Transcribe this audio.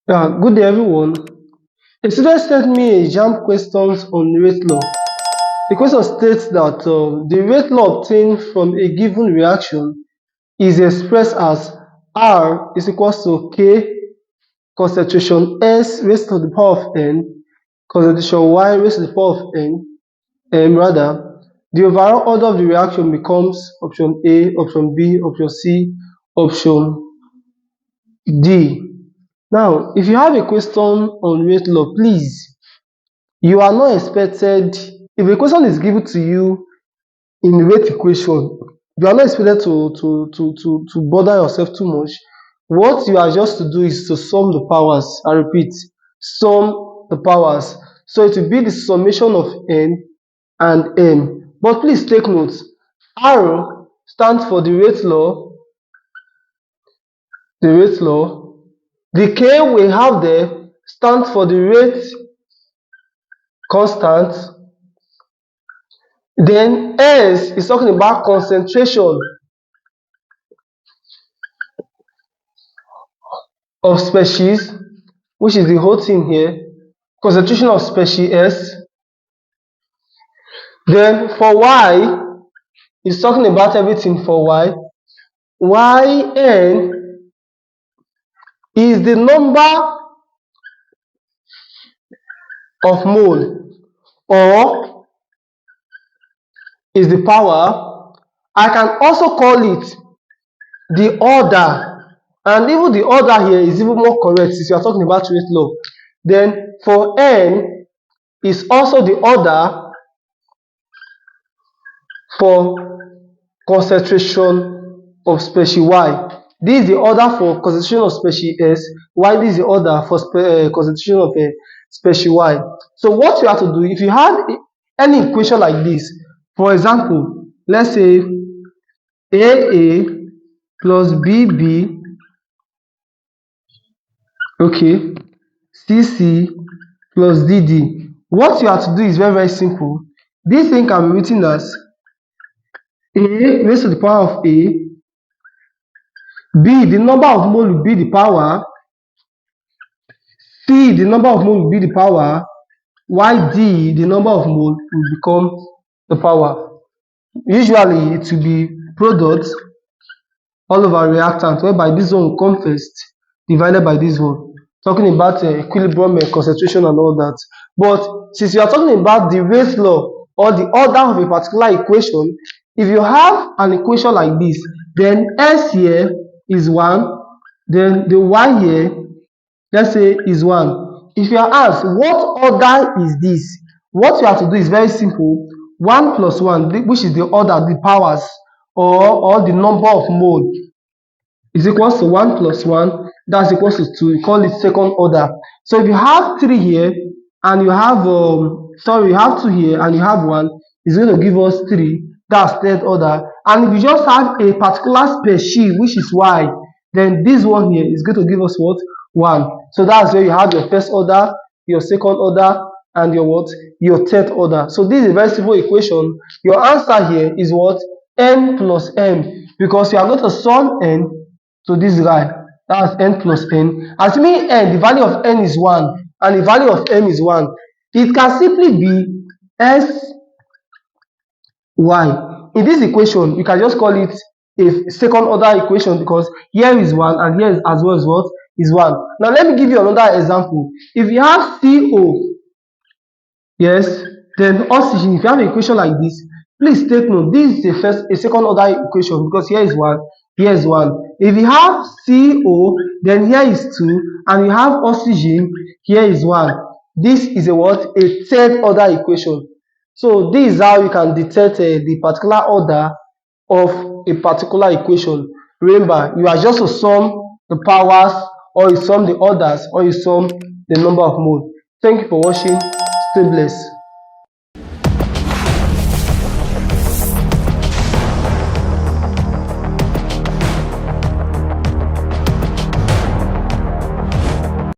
Yeah, good day everyone. A student sent me a Jamb questions on rate law. The question states that the rate law obtained from a given reaction is expressed as R is equals to K concentration S raised to the power of N concentration Y raised to the power of N, rather the overall order of the reaction becomes option A, option B, option C, option D. Now, if you have a question on rate law, please, you are not expected, if a question is given to you in rate equation, you are not expected to bother yourself too much. What you are just to do is to sum the powers. I repeat, sum the powers. So it will be the summation of N and M. But please take note, R stands for the rate law, the K we have there stands for the rate constant. Then S is talking about concentration of species, which is the whole thing here, concentration of species S. Then for Y, is talking about everything for Y. Yn is the number of mole or is the power. I can also call it the order, and even the order here is even more correct since you are talking about rate law. Then for N is also the order for concentration of species Y. This is the order for concentration of species S, while this is the order for concentration of species Y. So what you have to do, if you have any equation like this, for example, let's say AA plus BB, okay, CC plus DD. What you have to do is very, very simple. This thing can be written as A raised to the power of A, B, the number of mole will be the power, C, the number of mole will be the power, while D, the number of mole will become the power. Usually it will be product all over reactant, whereby this one will come first, divided by this one. Talking about equilibrium concentration and all that. But since you are talking about the rate law or the order of a particular equation, if you have an equation like this, then S here is 1, then the Y here, let's say, is 1. If you are asked what order is this, what you have to do is very simple. 1 plus 1, which is the order, the powers, or the number of mole, is equals to 1 plus 1, that's equals to 2. We call it second order. So if you have 3 here and you have you have 2 here and you have 1, it's going to give us 3. That's third order. And if you just have a particular species, which is Y, then this one here is going to give us what? 1. So that's where you have your first order, your second order, and your what? Your third order. So this is a very simple equation. Your answer here is what? N plus M, because you are going to sum N to this guy. That's N plus N. Assuming N, the value of N is 1 and the value of M is 1, it can simply be S Y. In this equation, you can just call it a second order equation because here is 1 and here is as well as what is 1. Now let me give you another example. If you have CO, yes, then oxygen, if you have an equation like this, please take note, this is a second order equation because here is 1, here is 1. If you have CO, then here is 2, and you have oxygen, here is 1. This is a what? A third order equation. So this is how you can detect the particular order of a particular equation. Remember, you are just to sum the powers, or you sum the orders, or you sum the number of moles. Thank you for watching. Stay blessed.